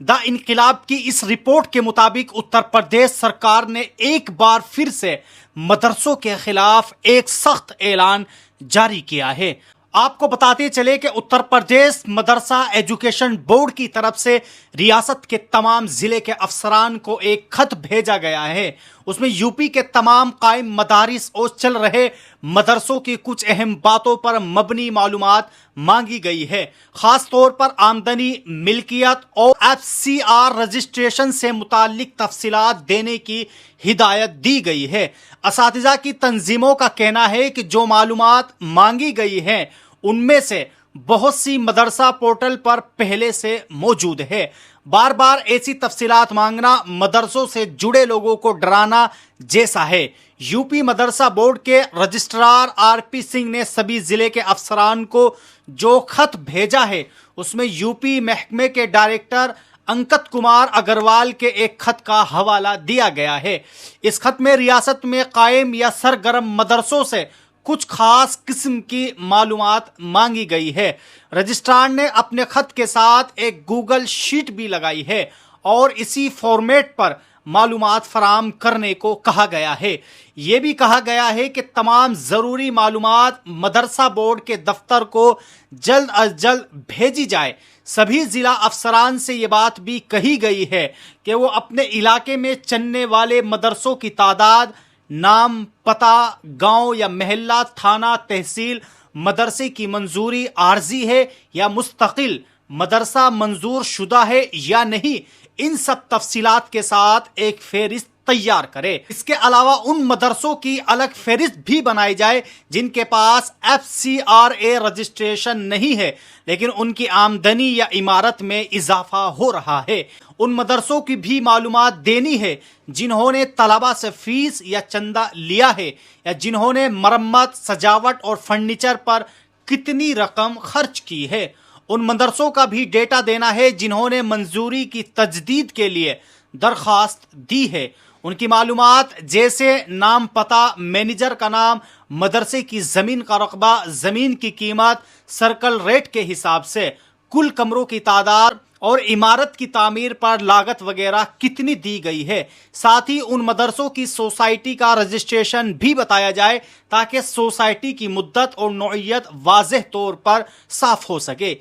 دا انقلاب کی اس رپورٹ کے مطابق اتر پردیش سرکار نے ایک بار پھر سے مدرسوں کے خلاف ایک سخت اعلان جاری کیا ہے۔ آپ کو بتاتے چلے کہ اتر پردیش مدرسہ ایجوکیشن بورڈ کی طرف سے ریاست کے تمام ضلع کے افسران کو ایک خط بھیجا گیا ہے۔ اس میں یو پی کے تمام قائم مدارس اور چل رہے مدرسوں کی کچھ اہم باتوں پر مبنی معلومات مانگی گئی ہے۔ خاص طور پر آمدنی، ملکیت اور FCR رجسٹریشن سے متعلق تفصیلات دینے کی ہدایت دی گئی ہے۔ اساتذہ کی تنظیموں کا کہنا ہے کہ جو معلومات مانگی گئی ہیں ان میں سے بہت سی مدرسہ پورٹل پر پہلے سے موجود ہے۔ بار بار ایسی تفصیلات مانگنا مدرسوں سے جڑے لوگوں کو ڈرانا جیسا ہے۔ یو پی مدرسہ بورڈ کے رجسٹرار RP سنگھ نے سبھی ضلع کے افسران کو جو خط بھیجا ہے اس میں یو پی محکمے کے ڈائریکٹر انکت کمار اگروال کے ایک خط کا حوالہ دیا گیا ہے۔ اس خط میں ریاست میں قائم یا سرگرم مدرسوں سے کچھ خاص قسم کی معلومات مانگی گئی ہے۔ رجسٹرار نے اپنے خط کے ساتھ ایک گوگل شیٹ بھی لگائی ہے اور اسی فارمیٹ پر معلومات فراہم کرنے کو کہا گیا ہے۔ یہ بھی کہا گیا ہے کہ تمام ضروری معلومات مدرسہ بورڈ کے دفتر کو جلد از جلد بھیجی جائے۔ سبھی ضلع افسران سے یہ بات بھی کہی گئی ہے کہ وہ اپنے علاقے میں چلنے والے مدرسوں کی تعداد، نام، پتہ، گاؤں یا محلہ، تھانہ، تحصیل، مدرسے کی منظوری عارضی ہے یا مستقل، مدرسہ منظور شدہ ہے یا نہیں، ان سب تفصیلات کے ساتھ ایک فہرست تیار کرے۔ اس کے علاوہ ان مدرسوں کی الگ فہرست بھی بنائی جائے جن کے پاس FCRA رجسٹریشن نہیں ہے لیکن ان کی آمدنی یا عمارت میں اضافہ ہو رہا ہے۔ ان مدرسوں کی بھی معلومات دینی ہے جنہوں نے طلبہ سے فیس یا چندہ لیا ہے یا جنہوں نے مرمت، سجاوٹ اور فرنیچر پر کتنی رقم خرچ کی ہے۔ ان مدرسوں کا بھی ڈیٹا دینا ہے جنہوں نے منظوری کی تجدید کے لیے درخواست دی ہے۔ ان کی معلومات جیسے نام، پتہ، مینیجر کا نام، مدرسے کی زمین کا رقبہ، زمین کی قیمت سرکل ریٹ کے حساب سے، کل کمروں کی تعداد اور عمارت کی تعمیر پر لاگت وغیرہ کتنی دی گئی ہے۔ ساتھ ہی ان مدرسوں کی سوسائٹی کا رجسٹریشن بھی بتایا جائے تاکہ سوسائٹی کی مدت اور نوعیت واضح طور پر صاف ہو سکے۔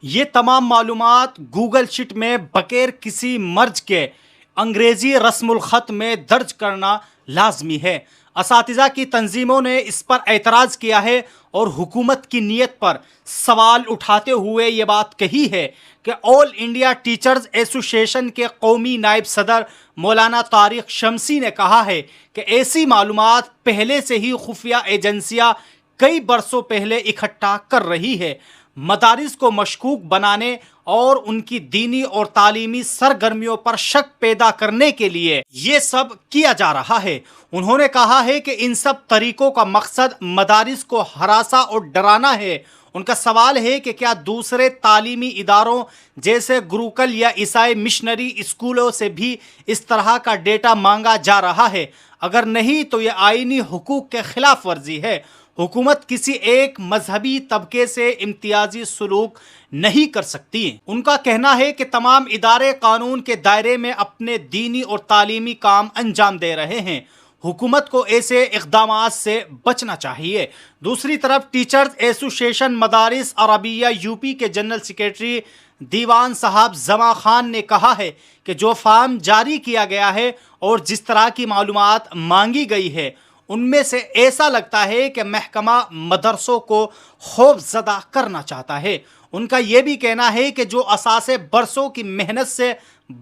یہ تمام معلومات گوگل شیٹ میں بغیر کسی مرج کے انگریزی رسم الخط میں درج کرنا لازمی ہے۔ اساتذہ کی تنظیموں نے اس پر اعتراض کیا ہے اور حکومت کی نیت پر سوال اٹھاتے ہوئے یہ بات کہی ہے کہ آل انڈیا ٹیچرز ایسوسی ایشن کے قومی نائب صدر مولانا طارق شمسی نے کہا ہے کہ ایسی معلومات پہلے سے ہی خفیہ ایجنسیاں کئی برسوں پہلے اکٹھا کر رہی ہے۔ مدارس کو مشکوک بنانے اور ان کی دینی اور تعلیمی سرگرمیوں پر شک پیدا کرنے کے لیے یہ سب کیا جا رہا ہے۔ انہوں نے کہا ہے کہ ان سب طریقوں کا مقصد مدارس کو ہراساں اور ڈرانا ہے۔ ان کا سوال ہے کہ کیا دوسرے تعلیمی اداروں جیسے گروکل یا عیسائی مشنری اسکولوں سے بھی اس طرح کا ڈیٹا مانگا جا رہا ہے؟ اگر نہیں تو یہ آئینی حقوق کے خلاف ورزی ہے۔ حکومت کسی ایک مذہبی طبقے سے امتیازی سلوک نہیں کر سکتی۔ ان کا کہنا ہے کہ تمام ادارے قانون کے دائرے میں اپنے دینی اور تعلیمی کام انجام دے رہے ہیں۔ حکومت کو ایسے اقدامات سے بچنا چاہیے۔ دوسری طرف ٹیچرز ایسوسی ایشن مدارس عربیہ یو پی کے جنرل سیکریٹری دیوان صاحب زماں خان نے کہا ہے کہ جو فارم جاری کیا گیا ہے اور جس طرح کی معلومات مانگی گئی ہے ان میں سے ایسا لگتا ہے کہ محکمہ مدرسوں کو خوف زدہ کرنا چاہتا ہے۔ ان کا یہ بھی کہنا ہے کہ جو اثاثے برسوں کی محنت سے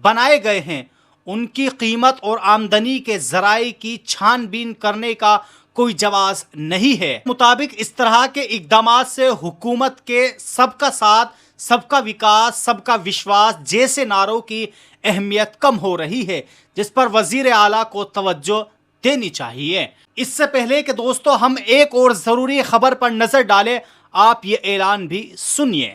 بنائے گئے ہیں ان کی قیمت اور آمدنی کے ذرائع کی چھان بین کرنے کا کوئی جواز نہیں ہے۔ مطابق اس طرح کے اقدامات سے حکومت کے سب کا ساتھ، سب کا وکاس، سب کا وشواس جیسے نعروں کی اہمیت کم ہو رہی ہے جس پر وزیر اعلیٰ کو توجہ دینی چاہیے۔ اس سے پہلے کہ دوستو ہم ایک اور ضروری خبر پر نظر ڈالیں، آپ یہ اعلان بھی سنیے۔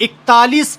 41